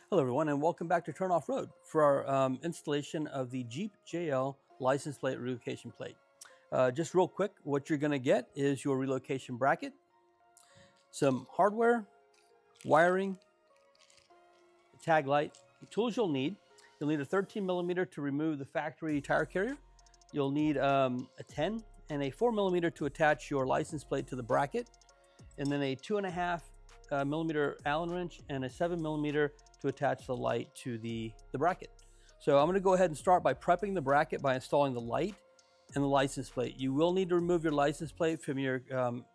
Hello everyone and welcome back to Turn Off Road for our installation of the Jeep JL license plate relocation plate. Just real quick, what you're going to get is your relocation bracket, some hardware, wiring, a tag light, the tools you'll need. You'll need a 13mm to remove the factory tire carrier. You'll need a 10 and a 4mm to attach your license plate to the bracket, and then a 2.5mm Allen wrench and a 7mm to attach the light to the bracket. So I'm going to go ahead and start by prepping the bracket by installing the light and the license plate. You will need to remove your license plate from your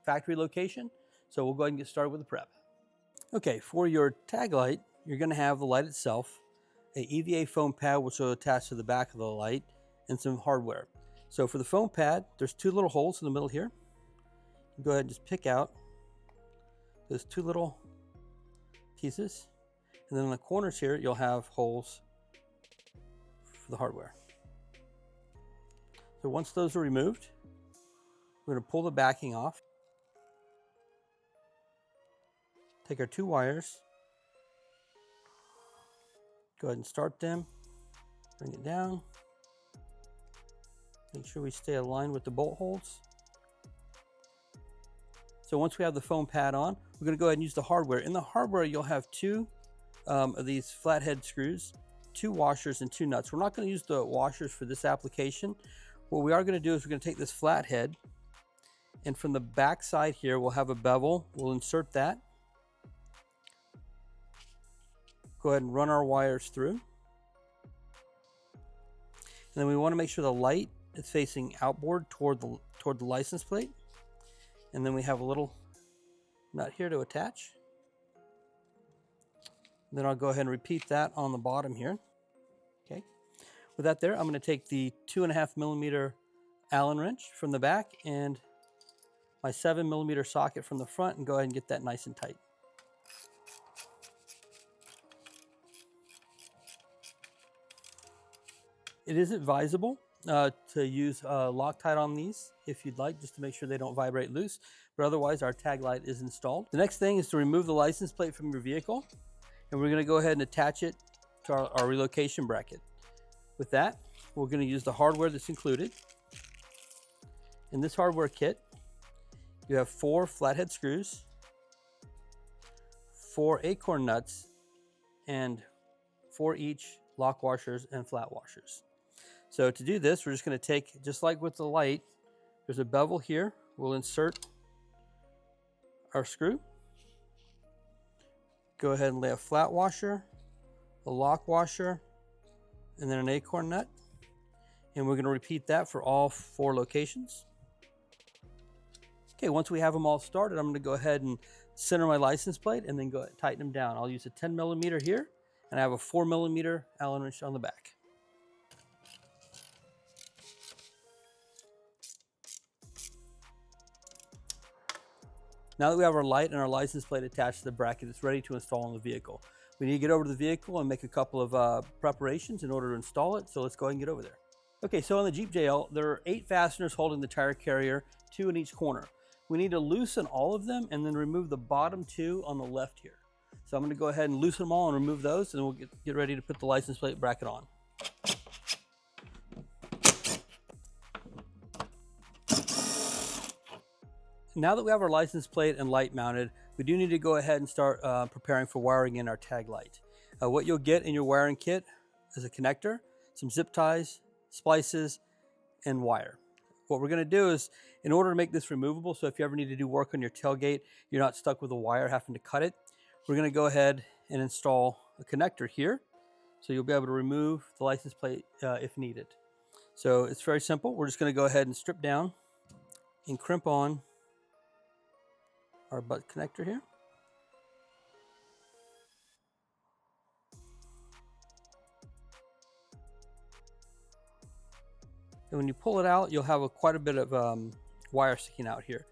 factory location, so we'll go ahead and get started with the prep. Okay, for your tag light, you're going to have the light itself, a EVA foam pad which will attach to the back of the light, and some hardware. So for the foam pad, there's two little holes in the middle here. You go ahead and just pick out those two little pieces. And then on the corners here, you'll have holes for the hardware. So once those are removed, we're going to pull the backing off. Take our two wires, go ahead and start them, bring it down. Make sure we stay aligned with the bolt holes. So once we have the foam pad on, we're going to go ahead and use the hardware. In the hardware, you'll have two of these flathead screws, two washers, and two nuts. We're not going to use the washers for this application. What we are going to do is we're going to take this flathead, and from the back side here, we'll have a bevel. We'll insert that. Go ahead and run our wires through. And then we want to make sure the light is facing outboard toward the license plate. And then we have a little nut here to attach. Then I'll go ahead and repeat that on the bottom here. Okay. With that there, I'm going to take the 2.5mm Allen wrench from the back and my 7mm socket from the front and go ahead and get that nice and tight. It is advisable to use Loctite on these if you'd like, just to make sure they don't vibrate loose, but otherwise our tag light is installed. The next thing is to remove the license plate from your vehicle, and we're going to go ahead and attach it to our relocation bracket. With that, we're going to use the hardware that's included. In this hardware kit, you have 4 flathead screws, 4 acorn nuts, and 4 each lock washers and flat washers. So to do this, we're just going to take, just like with the light, there's a bevel here. We'll insert our screw. Go ahead and lay a flat washer, a lock washer, and then an acorn nut. And we're going to repeat that for all 4 locations. Okay, once we have them all started, I'm going to go ahead and center my license plate and then go ahead and tighten them down. I'll use a 10mm here, and I have a 4mm Allen wrench on the back. Now that we have our light and our license plate attached to the bracket, it's ready to install on the vehicle. We need to get over to the vehicle and make a couple of preparations in order to install it, so let's go ahead and get over there. Okay, so on the Jeep JL, there are 8 fasteners holding the tire carrier, 2 in each corner. We need to loosen all of them and then remove the bottom 2 on the left here. So I'm going to go ahead and loosen them all and remove those, and then we'll get ready to put the license plate bracket on. Now that we have our license plate and light mounted, we do need to go ahead and start preparing for wiring in our tag light. What you'll get in your wiring kit is a connector, some zip ties, splices, and wire. What we're going to do is, in order to make this removable, so if you ever need to do work on your tailgate, you're not stuck with a wire having to cut it, we're going to go ahead and install a connector here, so you'll be able to remove the license plate if needed. So it's very simple. We're just going to go ahead and strip down and crimp on our butt connector here. And when you pull it out, you'll have quite a bit of wire sticking out here.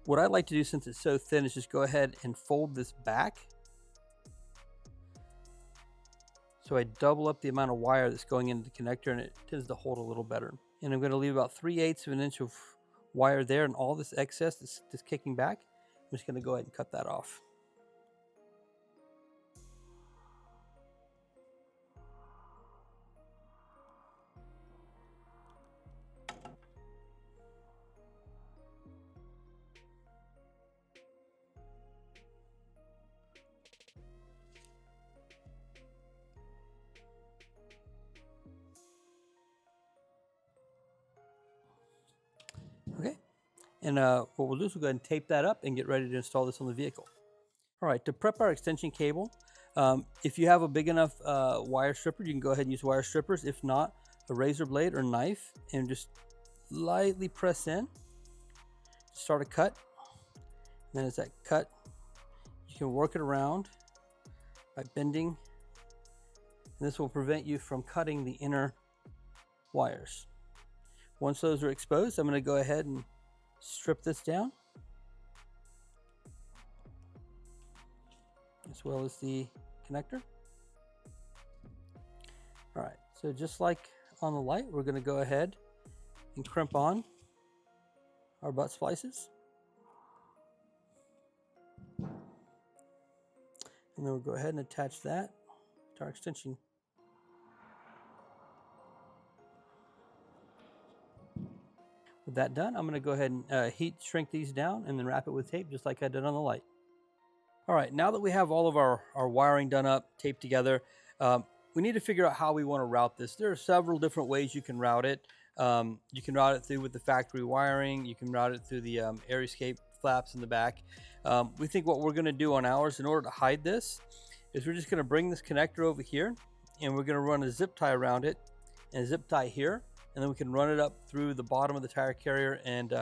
What I'd like to do, since it's so thin, is just go ahead and fold this back. So I double up the amount of wire that's going into the connector, and it tends to hold a little better. And I'm going to leave about 3/8 of an inch of wire there, and all this excess that's kicking back, I'm just going to go ahead and cut that off. And what we'll do is we'll go ahead and tape that up and get ready to install this on the vehicle. All right, to prep our extension cable, if you have a big enough wire stripper, you can go ahead and use wire strippers. If not, a razor blade or knife, and just lightly press in, start a cut. And then as that cut, you can work it around by bending. And this will prevent you from cutting the inner wires. Once those are exposed, I'm going to go ahead and strip this down, as well as the connector. All right, so just like on the light, we're going to go ahead and crimp on our butt splices. And then we'll go ahead and attach that to our extension. With that done, I'm going to go ahead and heat shrink these down and then wrap it with tape just like I did on the light. All right, now that we have all of our wiring done up, taped together, we need to figure out how we want to route this. There are several different ways you can route it. You can route it through with the factory wiring. You can route it through the air escape flaps in the back. We think what we're going to do on ours in order to hide this is we're just going to bring this connector over here, and we're going to run a zip tie around it and a zip tie here, and then we can run it up through the bottom of the tire carrier and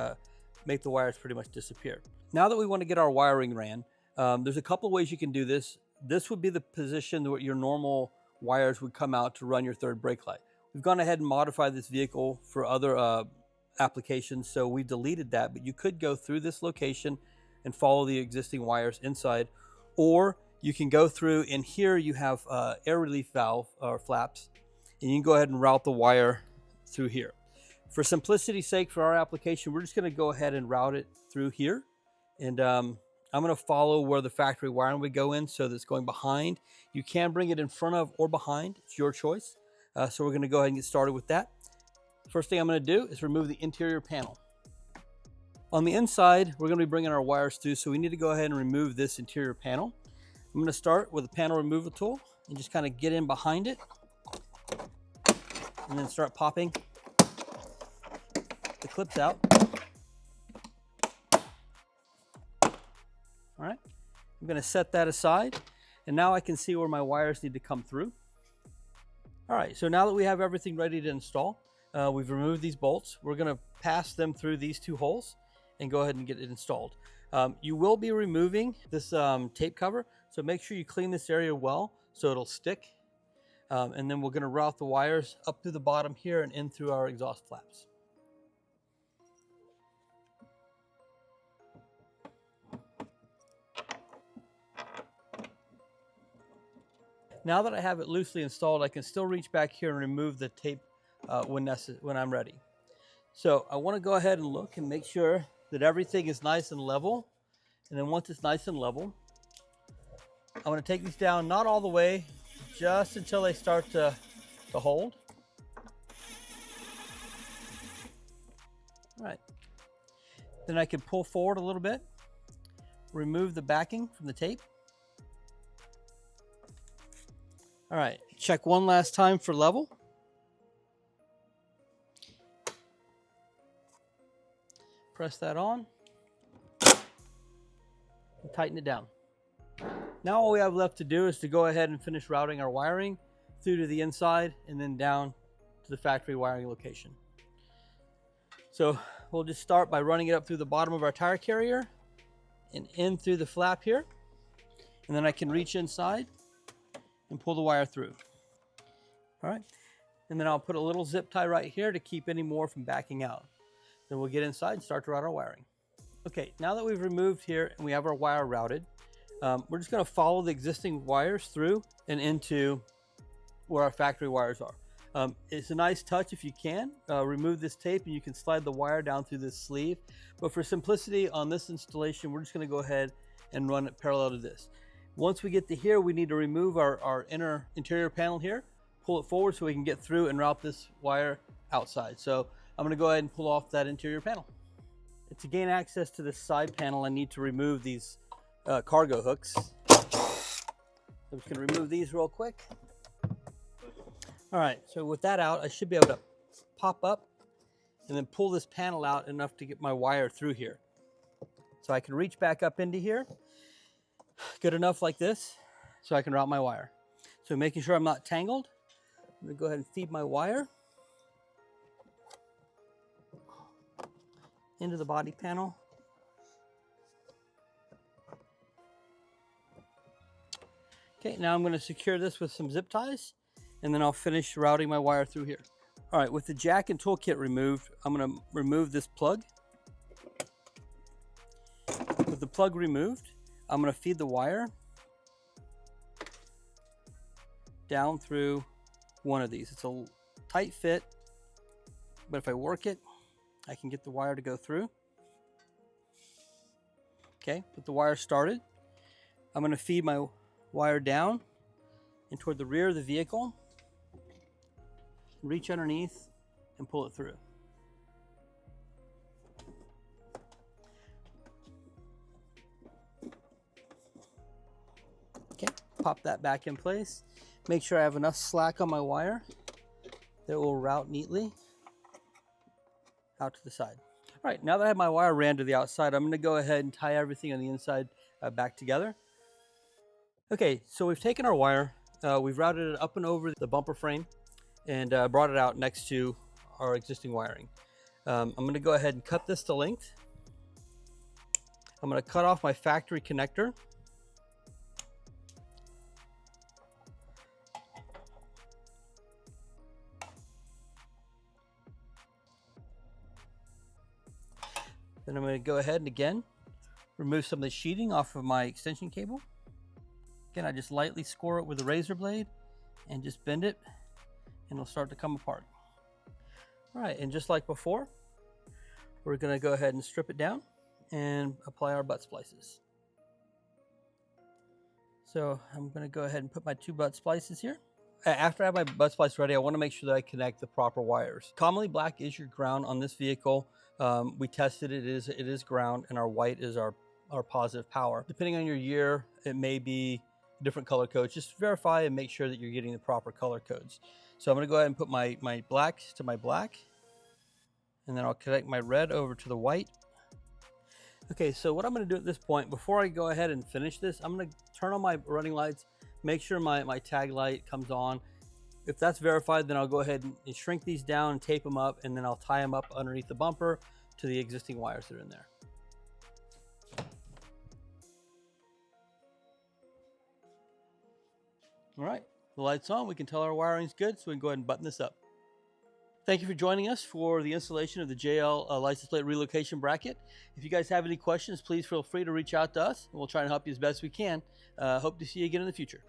make the wires pretty much disappear. Now that we want to get our wiring ran, there's a couple of ways you can do this. This would be the position where your normal wires would come out to run your third brake light. We've gone ahead and modified this vehicle for other applications, so we deleted that, but you could go through this location and follow the existing wires inside, or you can go through, and here you have air relief valve or flaps, and you can go ahead and route the wire through here. For simplicity's sake, for our application, we're just going to go ahead and route it through here, and I'm going to follow where the factory wiring would go in, so that's going behind. You can bring it in front of or behind, it's your choice. So we're going to go ahead and get started with that. First thing I'm going to do is remove the interior panel. On the inside, we're going to be bringing our wires through, so we need to go ahead and remove this interior panel. I'm going to start with a panel removal tool and just kind of get in behind it and then start popping the clips out. All right, I'm going to set that aside, and now I can see where my wires need to come through. All right, so now that we have everything ready to install, we've removed these bolts. We're going to pass them through these two holes and go ahead and get it installed. You will be removing this tape cover, so make sure you clean this area well so it'll stick. And then we're going to route the wires up through the bottom here and in through our exhaust flaps. Now that I have it loosely installed, I can still reach back here and remove the tape when I'm ready. So I want to go ahead and look and make sure that everything is nice and level. And then once it's nice and level, I'm going to take these down, not all the way, just until they start to hold. All right. Then I can pull forward a little bit, remove the backing from the tape. All right, check one last time for level. Press that on and tighten it down. Now all we have left to do is to go ahead and finish routing our wiring through to the inside and then down to the factory wiring location. So we'll just start by running it up through the bottom of our tire carrier and in through the flap here. And then I can reach inside and pull the wire through. All right, and then I'll put a little zip tie right here to keep any more from backing out. Then we'll get inside and start to route our wiring. Okay, now that we've removed here and we have our wire routed, we're just going to follow the existing wires through and into where our factory wires are. It's a nice touch if you can. Remove this tape and you can slide the wire down through this sleeve. But for simplicity on this installation, we're just going to go ahead and run it parallel to this. Once we get to here, we need to remove our interior panel here, pull it forward so we can get through and route this wire outside. So I'm going to go ahead and pull off that interior panel. To gain access to this side panel, I need to remove these cargo hooks. I'm just going to remove these real quick. All right, so with that out, I should be able to pop up and then pull this panel out enough to get my wire through here. So I can reach back up into here, good enough like this, so I can route my wire. So making sure I'm not tangled, I'm gonna go ahead and feed my wire into the body panel. Okay, now I'm going to secure this with some zip ties, and then I'll finish routing my wire through here. All right, with the jack and toolkit removed, I'm going to remove this plug. With the plug removed, I'm going to feed the wire down through one of these. It's a tight fit, but if I work it, I can get the wire to go through. Okay, put the wire started. I'm going to feed my wire down and toward the rear of the vehicle, reach underneath and pull it through. Okay, pop that back in place. Make sure I have enough slack on my wire that will route neatly out to the side. All right, now that I have my wire ran to the outside, I'm going to go ahead and tie everything on the inside back together. Okay, so we've taken our wire, we've routed it up and over the bumper frame and brought it out next to our existing wiring. I'm going to go ahead and cut this to length. I'm going to cut off my factory connector. Then I'm going to go ahead and again remove some of the sheeting off of my extension cable. Again, I just lightly score it with a razor blade and just bend it, and it'll start to come apart. All right, and just like before, we're going to go ahead and strip it down and apply our butt splices. So I'm going to go ahead and put my 2 butt splices here. After I have my butt splice ready, I want to make sure that I connect the proper wires. Commonly black is your ground on this vehicle. We tested it, it is ground, and our white is our positive power. Depending on your year, it may be different color codes. Just verify and make sure that you're getting the proper color codes. So I'm going to go ahead and put my black to my black, and then I'll connect my red over to the white. Okay, so what I'm going to do at this point, before I go ahead and finish this, I'm going to turn on my running lights, make sure my tag light comes on. If that's verified, then I'll go ahead and shrink these down and tape them up, and then I'll tie them up underneath the bumper to the existing wires that are in there. All right, the light's on. We can tell our wiring's good, so we can go ahead and button this up. Thank you for joining us for the installation of the JL license plate relocation bracket. If you guys have any questions, please feel free to reach out to us, and we'll try and help you as best we can. Hope to see you again in the future.